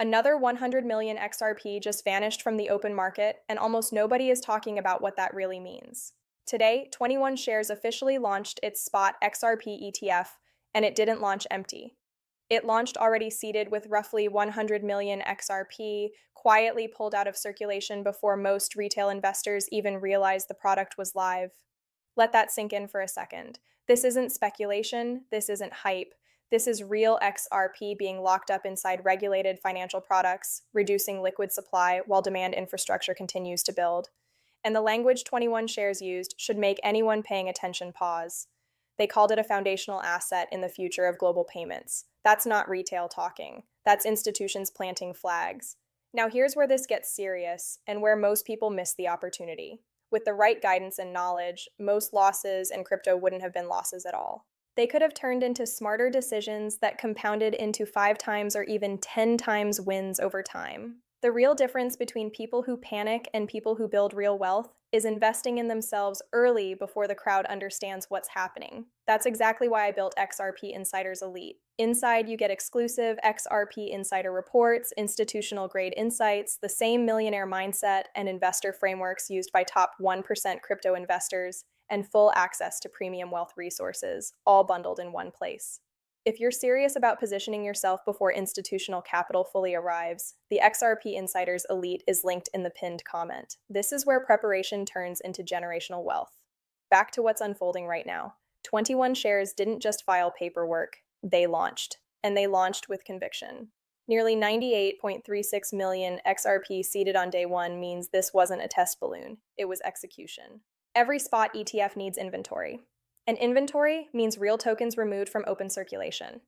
Another 100 million XRP just vanished from the open market, and almost nobody is talking about what that really means. Today, 21 Shares officially launched its spot XRP ETF, and it didn't launch empty. It launched already seeded with roughly 100 million XRP, quietly pulled out of circulation before most retail investors even realized the product was live. Let that sink in for a second. This isn't speculation, this isn't hype. This is real XRP being locked up inside regulated financial products, reducing liquid supply while demand infrastructure continues to build. And the language 21 Shares used should make anyone paying attention pause. They called it a foundational asset in the future of global payments. That's not retail talking. That's institutions planting flags. Now here's where this gets serious and where most people miss the opportunity. With the right guidance and knowledge, most losses in crypto wouldn't have been losses at all. They could have turned into smarter decisions that compounded into 5 times or even 10 times wins over time. The real difference between people who panic and people who build real wealth is investing in themselves early before the crowd understands what's happening. That's exactly why I built XRP Insiders Elite. Inside, you get exclusive XRP insider reports, institutional grade insights, the same millionaire mindset and investor frameworks used by top 1% crypto investors, and full access to premium wealth resources, all bundled in one place. If you're serious about positioning yourself before institutional capital fully arrives, the XRP Insiders Elite is linked in the pinned comment. This is where preparation turns into generational wealth. Back to what's unfolding right now. 21 Shares didn't just file paperwork, they launched. And they launched with conviction. Nearly 98.36 million XRP seeded on day one means this wasn't a test balloon, it was execution. Every spot ETF needs inventory. And inventory means real tokens removed from open circulation.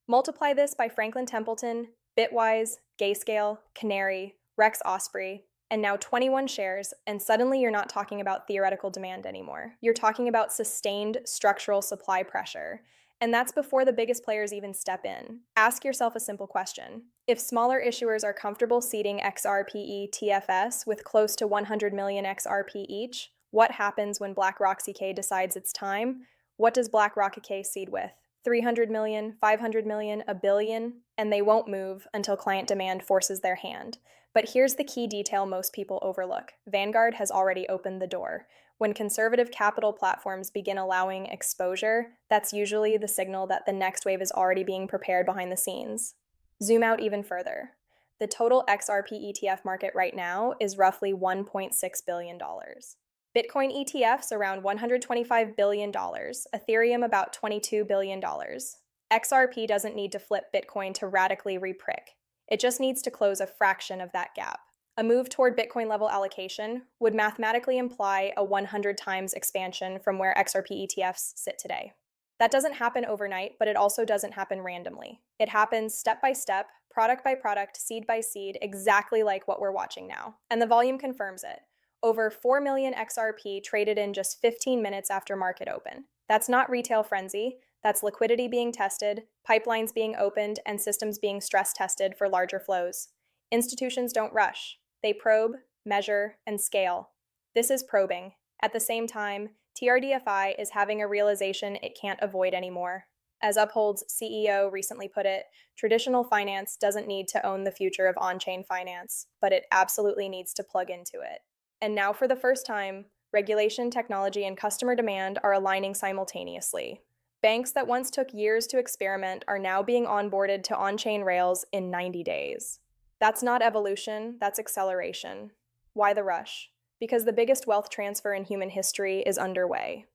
Multiply this by Franklin Templeton, Bitwise, Gayscale, Canary, Rex Osprey, and now 21 Shares, and suddenly you're not talking about theoretical demand anymore. You're talking about sustained structural supply pressure. And that's before the biggest players even step in. Ask yourself a simple question. If smaller issuers are comfortable seeding XRPE TFS with close to 100 million XRP each, what happens when BlackRock CK decides it's time? What does BlackRock CK seed with? 300 million, 500 million, a billion? And they won't move until client demand forces their hand. But here's the key detail most people overlook. Vanguard has already opened the door. When conservative capital platforms begin allowing exposure, that's usually the signal that the next wave is already being prepared behind the scenes. Zoom out even further. The total XRP ETF market right now is roughly $1.6 billion. Bitcoin ETFs around $125 billion, Ethereum about $22 billion. XRP doesn't need to flip Bitcoin to radically reprick. It just needs to close a fraction of that gap. A move toward Bitcoin level allocation would mathematically imply a 100 times expansion from where XRP ETFs sit today. That doesn't happen overnight, but it also doesn't happen randomly. It happens step by step, product by product, seed by seed, exactly like what we're watching now. And the volume confirms it. Over 4 million XRP traded in just 15 minutes after market open. That's not retail frenzy, that's liquidity being tested, pipelines being opened, and systems being stress tested for larger flows. Institutions don't rush. They probe, measure, and scale. This is probing. At the same time, TRDFI is having a realization it can't avoid anymore. As Uphold's CEO recently put it, traditional finance doesn't need to own the future of on-chain finance, but it absolutely needs to plug into it. And now for the first time, regulation, technology, and customer demand are aligning simultaneously. Banks that once took years to experiment are now being onboarded to on-chain rails in 90 days. That's not evolution, that's acceleration. Why the rush? Because the biggest wealth transfer in human history is underway.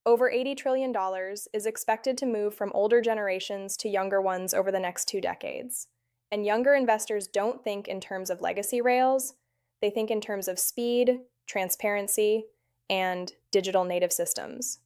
Over $80 trillion is expected to move from older generations to younger ones over the next 2 decades. And younger investors don't think in terms of legacy rails, they think in terms of speed, transparency, and digital native systems.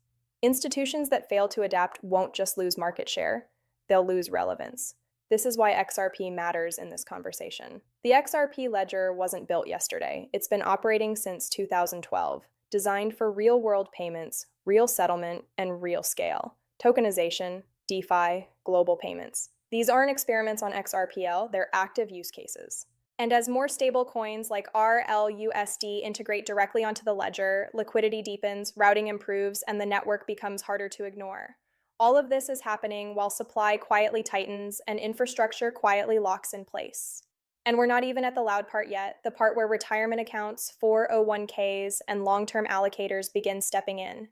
Institutions that fail to adapt won't just lose market share, they'll lose relevance. This is why XRP matters in this conversation. The XRP ledger wasn't built yesterday. It's been operating since 2012, designed for real-world payments, real settlement, and real scale. Tokenization, DeFi, global payments. These aren't experiments on XRPL, they're active use cases. And as more stable coins like RLUSD integrate directly onto the ledger, liquidity deepens, routing improves, and the network becomes harder to ignore. All of this is happening while supply quietly tightens and infrastructure quietly locks in place. And we're not even at the loud part yet, the part where retirement accounts, 401ks, and long term allocators begin stepping in.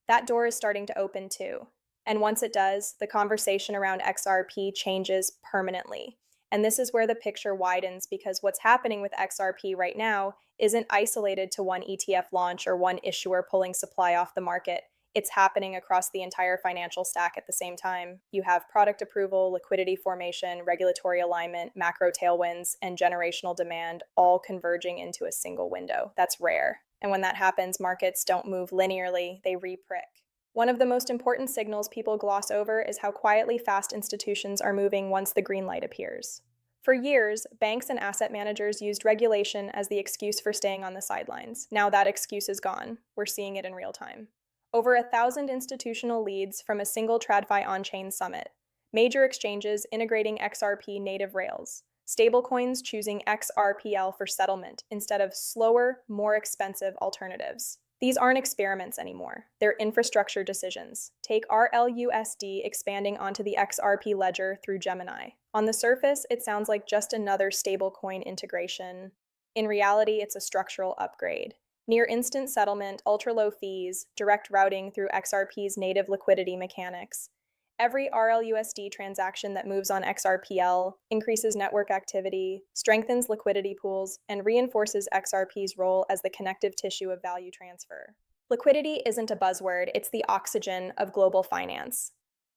That door is starting to open too. And once it does, the conversation around XRP changes permanently. And this is where the picture widens because what's happening with XRP right now isn't isolated to one ETF launch or one issuer pulling supply off the market. It's happening across the entire financial stack at the same time. You have product approval, liquidity formation, regulatory alignment, macro tailwinds, and generational demand all converging into a single window. That's rare. And when that happens, markets don't move linearly, they re-prick. One of the most important signals people gloss over is how quietly fast institutions are moving once the green light appears. For years, banks and asset managers used regulation as the excuse for staying on the sidelines. Now that excuse is gone. We're seeing it in real time. Over 1,000 institutional leads from a single TradFi on-chain summit. Major exchanges integrating XRP native rails. Stablecoins choosing XRPL for settlement instead of slower, more expensive alternatives. These aren't experiments anymore. They're infrastructure decisions. Take RLUSD expanding onto the XRP ledger through Gemini. On the surface, it sounds like just another stablecoin integration. In reality, it's a structural upgrade. Near instant settlement, ultra-low fees, direct routing through XRP's native liquidity mechanics. Every RLUSD transaction that moves on XRPL increases network activity, strengthens liquidity pools, and reinforces XRP's role as the connective tissue of value transfer. Liquidity isn't a buzzword, it's the oxygen of global finance.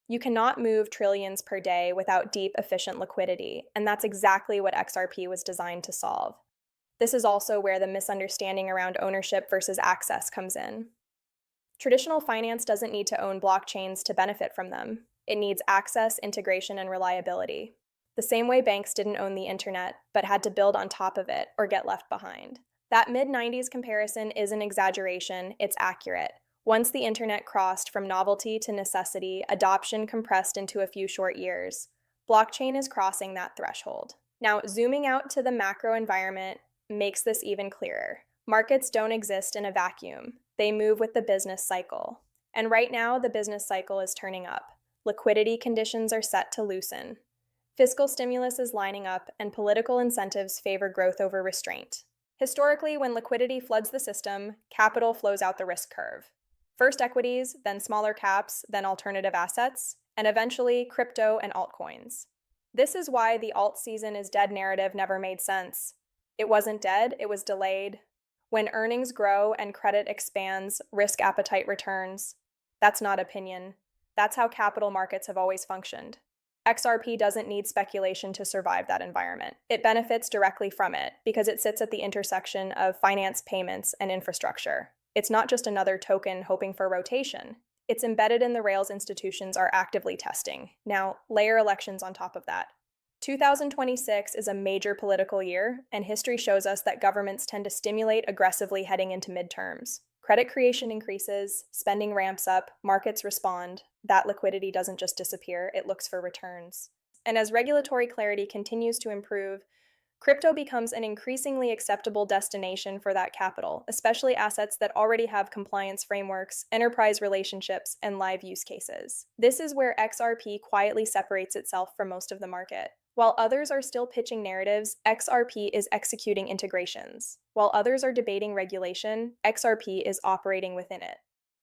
You cannot move trillions per day without deep, efficient liquidity, and that's exactly what XRP was designed to solve. This is also where the misunderstanding around ownership versus access comes in. Traditional finance doesn't need to own blockchains to benefit from them. It needs access, integration, and reliability. The same way banks didn't own the internet, but had to build on top of it or get left behind. That mid-90s comparison is an exaggeration, it's accurate. Once the internet crossed from novelty to necessity, adoption compressed into a few short years. Blockchain is crossing that threshold. Now, zooming out to the macro environment makes this even clearer. Markets don't exist in a vacuum. They move with the business cycle. And right now, the business cycle is turning up. Liquidity conditions are set to loosen. Fiscal stimulus is lining up, and political incentives favor growth over restraint. Historically, when liquidity floods the system, capital flows out the risk curve. First equities, then smaller caps, then alternative assets, and eventually crypto and altcoins. This is why the alt season is dead narrative never made sense. It wasn't dead, it was delayed. When earnings grow and credit expands, risk appetite returns. That's not opinion. That's how capital markets have always functioned. XRP doesn't need speculation to survive that environment. It benefits directly from it because it sits at the intersection of finance, payments, and infrastructure. It's not just another token hoping for rotation. It's embedded in the rails institutions are actively testing. Now, layer elections on top of that. 2026 is a major political year, and history shows us that governments tend to stimulate aggressively heading into midterms. Credit creation increases, spending ramps up, markets respond. That liquidity doesn't just disappear, it looks for returns. And as regulatory clarity continues to improve, crypto becomes an increasingly acceptable destination for that capital, especially assets that already have compliance frameworks, enterprise relationships, and live use cases. This is where XRP quietly separates itself from most of the market. While others are still pitching narratives, XRP is executing integrations. While others are debating regulation, XRP is operating within it.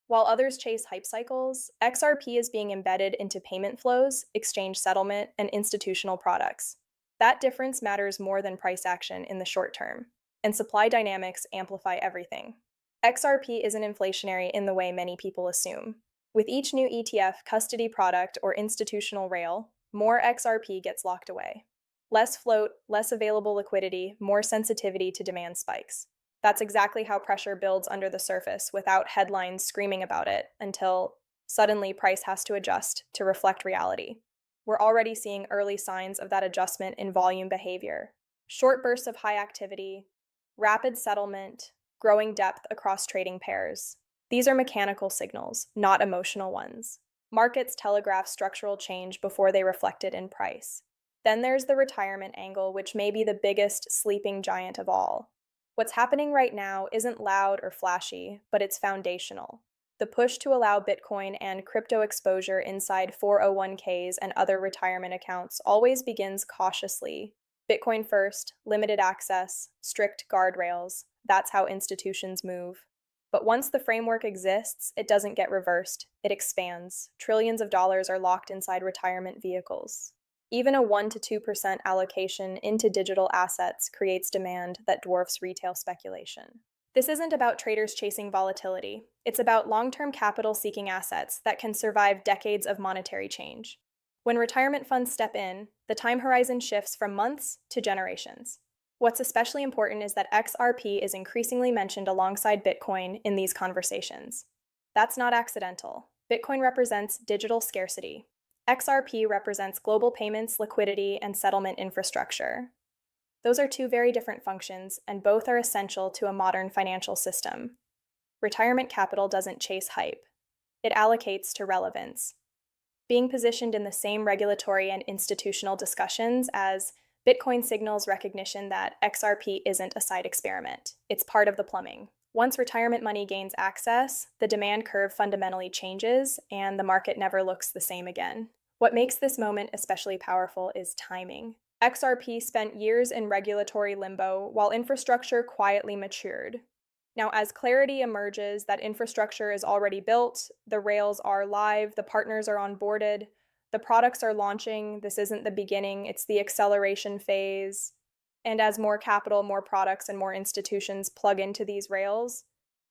While others chase hype cycles, XRP is being embedded into payment flows, exchange settlement, and institutional products. That difference matters more than price action in the short term, and supply dynamics amplify everything. XRP isn't inflationary in the way many people assume. With each new ETF, custody product, or institutional rail, more XRP gets locked away. Less float, less available liquidity, more sensitivity to demand spikes. That's exactly how pressure builds under the surface without headlines screaming about it until suddenly price has to adjust to reflect reality. We're already seeing early signs of that adjustment in volume behavior. Short bursts of high activity, rapid settlement, growing depth across trading pairs. These are mechanical signals, not emotional ones. Markets telegraph structural change before they reflect it in price. Then there's the retirement angle, which may be the biggest sleeping giant of all. What's happening right now isn't loud or flashy, but it's foundational. The push to allow Bitcoin and crypto exposure inside 401ks and other retirement accounts always begins cautiously. Bitcoin first, limited access, strict guardrails. That's how institutions move. But once the framework exists, it doesn't get reversed. It expands. Trillions of dollars are locked inside retirement vehicles. Even a 1 to 2% allocation into digital assets creates demand that dwarfs retail speculation. This isn't about traders chasing volatility. It's about long-term capital seeking assets that can survive decades of monetary change. When retirement funds step in, the time horizon shifts from months to generations. What's especially important is that XRP is increasingly mentioned alongside Bitcoin in these conversations. That's not accidental. Bitcoin represents digital scarcity. XRP represents global payments, liquidity, and settlement infrastructure. Those are two very different functions, and both are essential to a modern financial system. Retirement capital doesn't chase hype. It allocates to relevance. Being positioned in the same regulatory and institutional discussions as Bitcoin signals recognition that XRP isn't a side experiment. It's part of the plumbing. Once retirement money gains access, the demand curve fundamentally changes, and the market never looks the same again. What makes this moment especially powerful is timing. XRP spent years in regulatory limbo while infrastructure quietly matured. Now, as clarity emerges that infrastructure is already built, the rails are live, the partners are onboarded, the products are launching. This isn't the beginning, it's the acceleration phase. And as more capital, more products, and more institutions plug into these rails,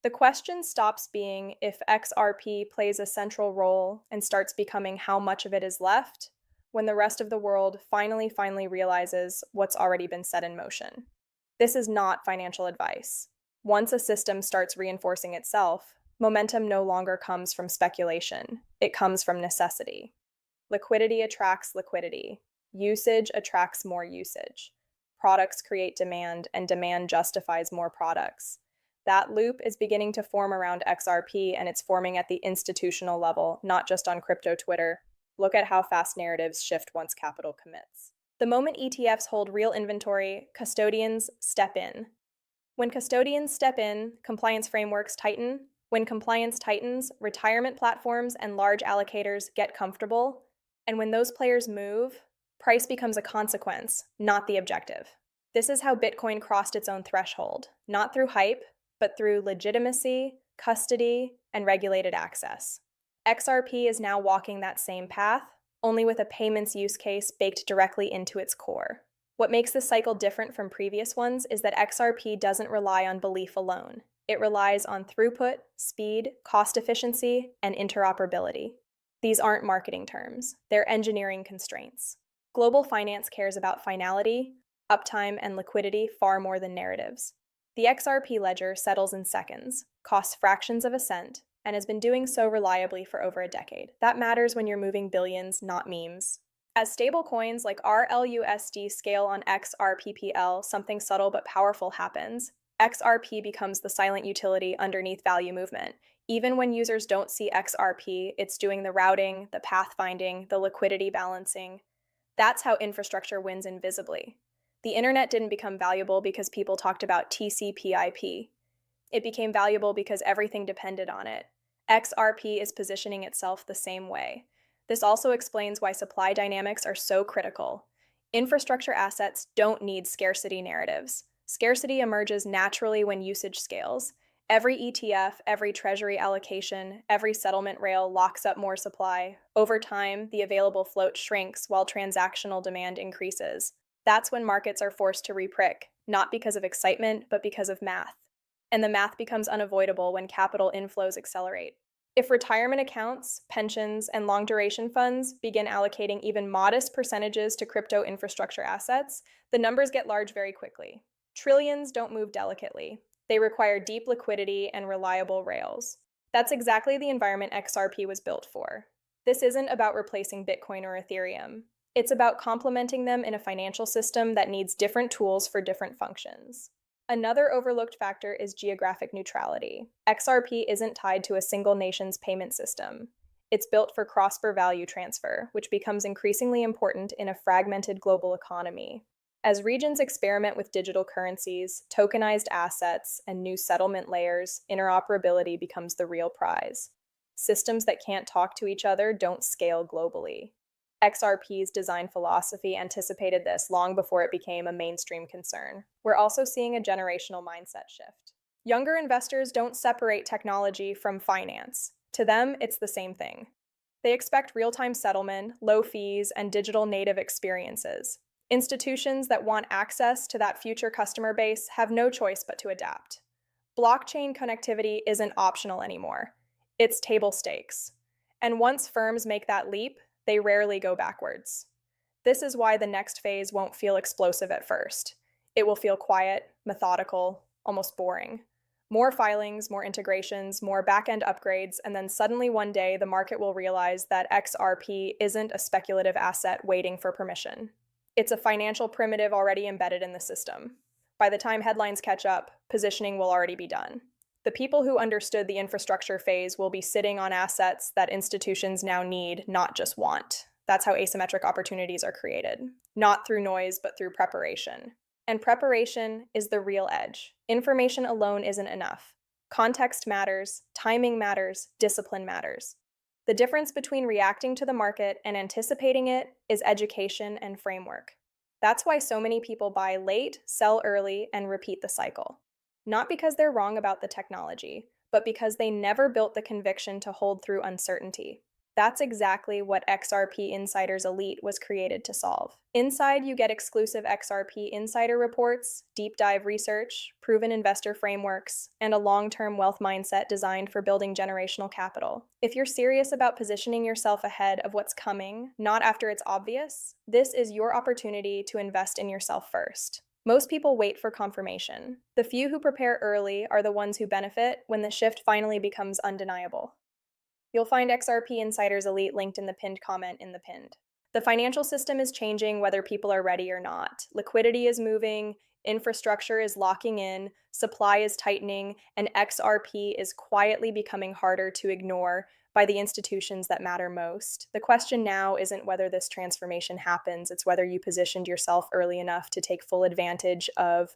the question stops being if XRP plays a central role and starts becoming how much of it is left when the rest of the world finally realizes what's already been set in motion. This is not financial advice. Once a system starts reinforcing itself, momentum no longer comes from speculation. It comes from necessity. Liquidity attracts liquidity. Usage attracts more usage. Products create demand, and demand justifies more products. That loop is beginning to form around XRP, and it's forming at the institutional level, not just on crypto Twitter. Look at how fast narratives shift once capital commits. The moment ETFs hold real inventory, custodians step in. When custodians step in, compliance frameworks tighten. When compliance tightens, retirement platforms and large allocators get comfortable. And when those players move, price becomes a consequence, not the objective. This is how Bitcoin crossed its own threshold, not through hype, but through legitimacy, custody, and regulated access. XRP is now walking that same path, only with a payments use case baked directly into its core. What makes this cycle different from previous ones is that XRP doesn't rely on belief alone. It relies on throughput, speed, cost efficiency, and interoperability. These aren't marketing terms, they're engineering constraints. Global finance cares about finality, uptime, and liquidity far more than narratives. The XRP ledger settles in seconds, costs fractions of a cent, and has been doing so reliably for over a decade. That matters when you're moving billions, not memes. As stablecoins like RLUSD scale on XRPPL, something subtle but powerful happens. XRP becomes the silent utility underneath value movement. Even when users don't see XRP, it's doing the routing, the pathfinding, the liquidity balancing. That's how infrastructure wins invisibly. The internet didn't become valuable because people talked about TCP/IP. It became valuable because everything depended on it. XRP is positioning itself the same way. This also explains why supply dynamics are so critical. Infrastructure assets don't need scarcity narratives. Scarcity emerges naturally when usage scales. Every ETF, every treasury allocation, every settlement rail locks up more supply. Over time, the available float shrinks while transactional demand increases. That's when markets are forced to reprick, not because of excitement, but because of math. And the math becomes unavoidable when capital inflows accelerate. If retirement accounts, pensions, and long-duration funds begin allocating even modest percentages to crypto infrastructure assets, the numbers get large very quickly. Trillions don't move delicately. They require deep liquidity and reliable rails. That's exactly the environment XRP was built for. This isn't about replacing Bitcoin or Ethereum. It's about complementing them in a financial system that needs different tools for different functions. Another overlooked factor is geographic neutrality. XRP isn't tied to a single nation's payment system. It's built for cross-border value transfer, which becomes increasingly important in a fragmented global economy. As regions experiment with digital currencies, tokenized assets, and new settlement layers, interoperability becomes the real prize. Systems that can't talk to each other don't scale globally. XRP's design philosophy anticipated this long before it became a mainstream concern. We're also seeing a generational mindset shift. Younger investors don't separate technology from finance. To them, it's the same thing. They expect real-time settlement, low fees, and digital native experiences. Institutions that want access to that future customer base have no choice but to adapt. Blockchain connectivity isn't optional anymore. It's table stakes. And once firms make that leap, they rarely go backwards. This is why the next phase won't feel explosive at first. It will feel quiet, methodical, almost boring. More filings, more integrations, more back-end upgrades, and then suddenly one day the market will realize that XRP isn't a speculative asset waiting for permission. It's a financial primitive already embedded in the system. By the time headlines catch up, positioning will already be done. The people who understood the infrastructure phase will be sitting on assets that institutions now need, not just want. That's how asymmetric opportunities are created. Not through noise, but through preparation. And preparation is the real edge. Information alone isn't enough. Context matters, timing matters, discipline matters. The difference between reacting to the market and anticipating it is education and framework. That's why so many people buy late, sell early, and repeat the cycle. Not because they're wrong about the technology, but because they never built the conviction to hold through uncertainty. That's exactly what XRP Insider's Elite was created to solve. Inside, you get exclusive XRP insider reports, deep dive research, proven investor frameworks, and a long-term wealth mindset designed for building generational capital. If you're serious about positioning yourself ahead of what's coming, not after it's obvious, this is your opportunity to invest in yourself first. Most people wait for confirmation. The few who prepare early are the ones who benefit when the shift finally becomes undeniable. You'll find XRP Insider's Elite linked in the pinned comment in the pinned. The financial system is changing whether people are ready or not. Liquidity is moving, infrastructure is locking in, supply is tightening, and XRP is quietly becoming harder to ignore by the institutions that matter most. The question now isn't whether this transformation happens, it's whether you positioned yourself early enough to take full advantage of